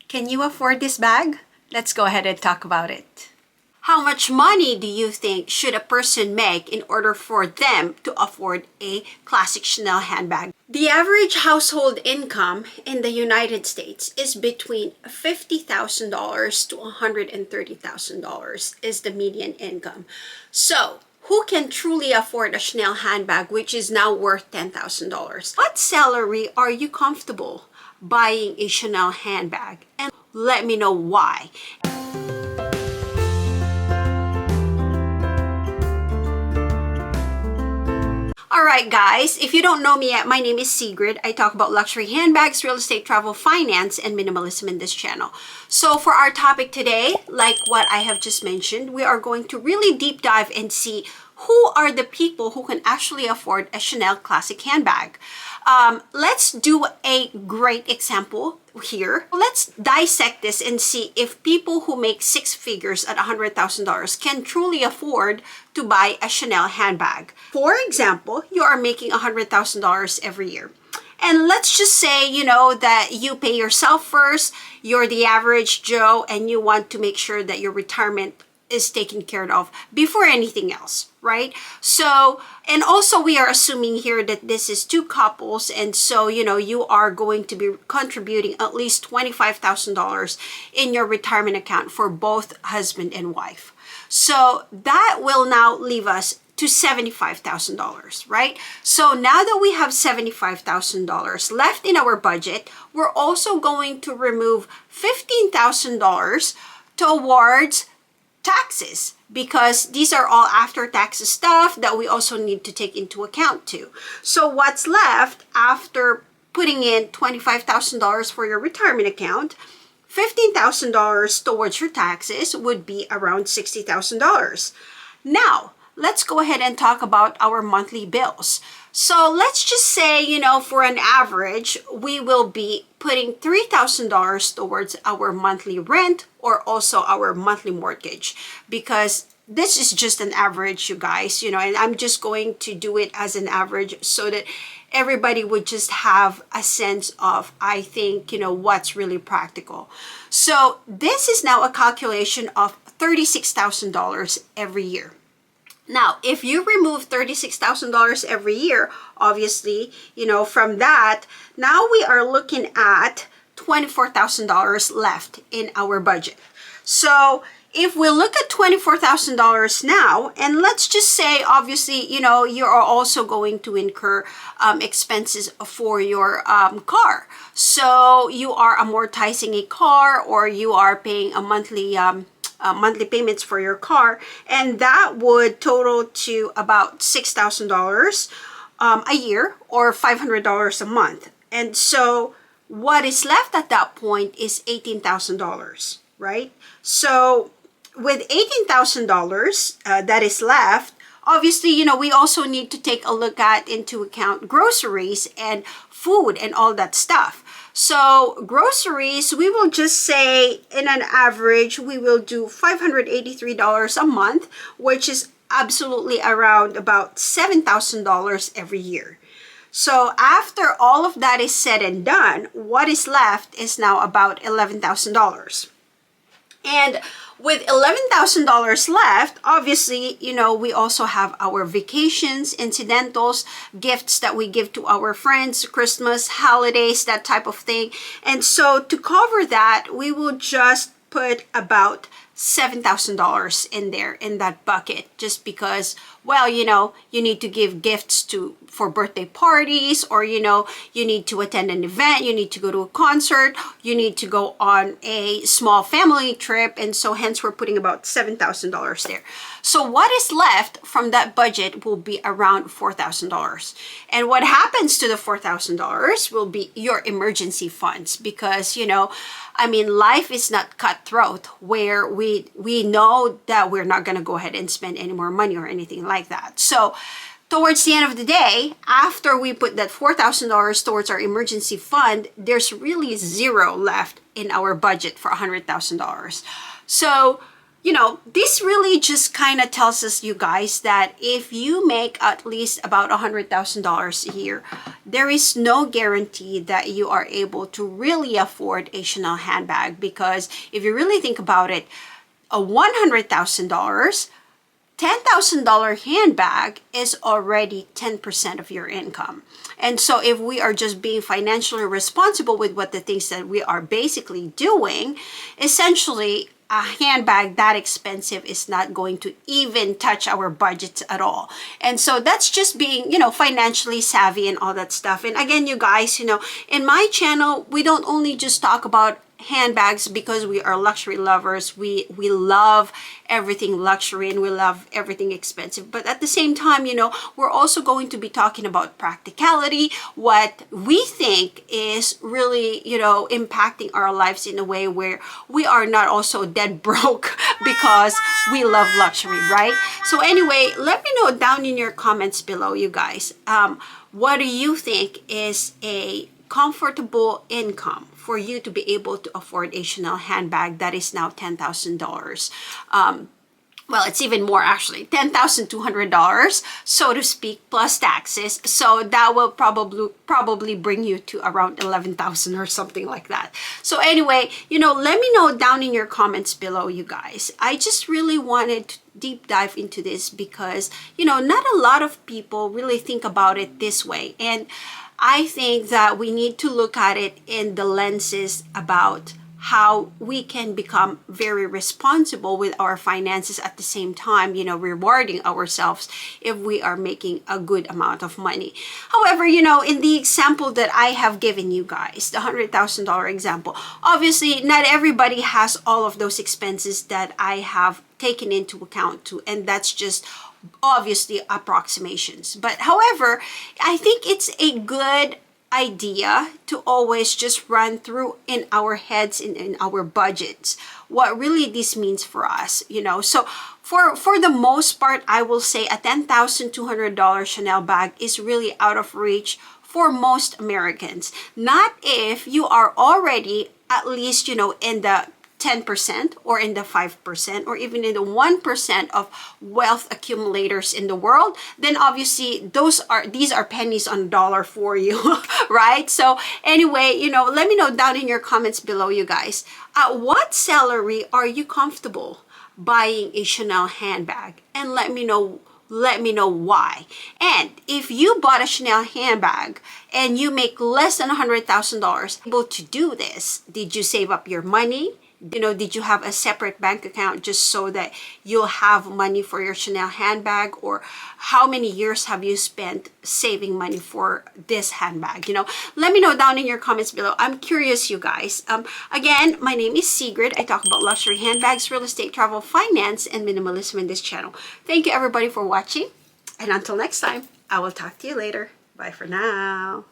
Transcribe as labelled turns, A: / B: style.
A: Can you afford this bag? Let's go ahead and talk about it. How much money do you think should a person make in order for them to afford a classic Chanel handbag? The average household income in the United States is between $50,000 to $130,000 is the median income. So, who can truly afford a Chanel handbag which is now worth $10,000? What salary are you comfortable buying a Chanel handbag? And let me know why. Alright guys, if you don't know me yet, my name is Sigrid. I talk about luxury handbags, real estate, travel, finance, and minimalism in this channel. So for our topic today, like what I have just mentioned, we are going to really deep dive and see who are the people who can actually afford a Chanel classic handbag. Let's do a great example here. Let's dissect this and see if people who make six figures at $100,000 can truly afford to buy a Chanel handbag. For example, you are making $100,000 every year. And let's just say, that you pay yourself first, you're the average Joe, and you want to make sure that your retirement is taken care of before anything else, right? So, and also we are assuming here that this is two couples, and so, you are going to be contributing at least $25,000 in your retirement account for both husband and wife. So that will now leave us to $75,000, right? So now that we have $75,000 left in our budget, we're also going to remove $15,000 towards taxes, because these are all after taxes stuff that we also need to take into account too. So what's left after putting in $25,000 for your retirement account, $15,000 towards your taxes would be around $60,000. Now, let's go ahead and talk about our monthly bills. So let's just say, for an average, we will be putting $3,000 towards our monthly rent or also our monthly mortgage, because this is just an average, you guys, and I'm just going to do it as an average so that everybody would just have a sense of, I think, what's really practical. So this is now a calculation of $36,000 every year. Now, if you remove $36,000 every year, obviously, from that, now we are looking at $24,000 left in our budget. So if we look at $24,000 now, and let's just say, obviously, you are also going to incur expenses for your car. So you are amortizing a car, or you are paying a monthly payments for your car, and that would total to about $6,000 a year, or $500 a month. And so what is left at that point is $18,000, right? So with $18,000 that is left, obviously, we also need to take a look at into account groceries and food and all that stuff. So groceries, we will just say in an average, we will do $583 a month, which is absolutely around about $7,000 every year. So after all of that is said and done, what is left is now about $11,000. And with $11,000 left, obviously, we also have our vacations, incidentals, gifts that we give to our friends, Christmas, holidays, that type of thing. And so to cover that, we will just put about $7,000 in there, in that bucket, just because, well, you need to give gifts for birthday parties, or, you need to attend an event, you need to go to a concert, you need to go on a small family trip. And so hence we're putting about $7,000 there. So what is left from that budget will be around $4,000. And what happens to the $4,000 will be your emergency funds, because, life is not cutthroat where we know that we're not going to go ahead and spend any more money or anything like that. So towards the end of the day, after we put that $4,000 towards our emergency fund, there's really zero left in our budget for $100,000. So this really just kind of tells us, you guys, that if you make at least about $100,000 a year, there is no guarantee that you are able to really afford a Chanel handbag. Because if you really think about it, a $100,000, $10,000 handbag is already 10% of your income. And so if we are just being financially responsible with what the things that we are basically doing, essentially a handbag that expensive is not going to even touch our budgets at all. And so that's just being, financially savvy and all that stuff. And again, you guys, in my channel, we don't only just talk about handbags because we are luxury lovers. We love everything luxury and we love everything expensive, but at the same time, we're also going to be talking about practicality, what we think is really, impacting our lives in a way where we are not also dead broke because we love luxury, right? So anyway, let me know down in your comments below, you guys, what do you think is a comfortable income for you to be able to afford a Chanel handbag that is now $10,000? Well, it's even more actually, $10,200, so to speak, plus taxes. So that will probably bring you to around 11,000 or something like that. So anyway, let me know down in your comments below, you guys. I just really wanted to deep dive into this because, not a lot of people really think about it this way. And I think that we need to look at it in the lenses about how we can become very responsible with our finances at the same time, rewarding ourselves if we are making a good amount of money. However, in the example that I have given you guys, the $100,000 example, obviously not everybody has all of those expenses that I have taken into account too, and that's just obviously approximations. But however, I think it's a good idea to always just run through in our heads, in our budgets, what really this means for us. So for the most part, I will say a $10,200 Chanel bag is really out of reach for most Americans. Not if you are already at least, in the 10% or in the 5% or even in the 1% of wealth accumulators in the world, then obviously these are pennies on a dollar for you, right? So anyway, let me know down in your comments below, you guys, at what salary are you comfortable buying a Chanel handbag? And let me know why. And if you bought a Chanel handbag and you make less than $100,000, able to do this, did you save up your money? Did you have a separate bank account just so that you'll have money for your Chanel handbag? Or how many years have you spent saving money for this handbag? Let me know down in your comments below. I'm curious, you guys. Again, my name is Sigrid. I talk about luxury handbags, real estate, travel, finance, and minimalism in this channel. Thank you everybody for watching. And until next time, I will talk to you later. Bye for now.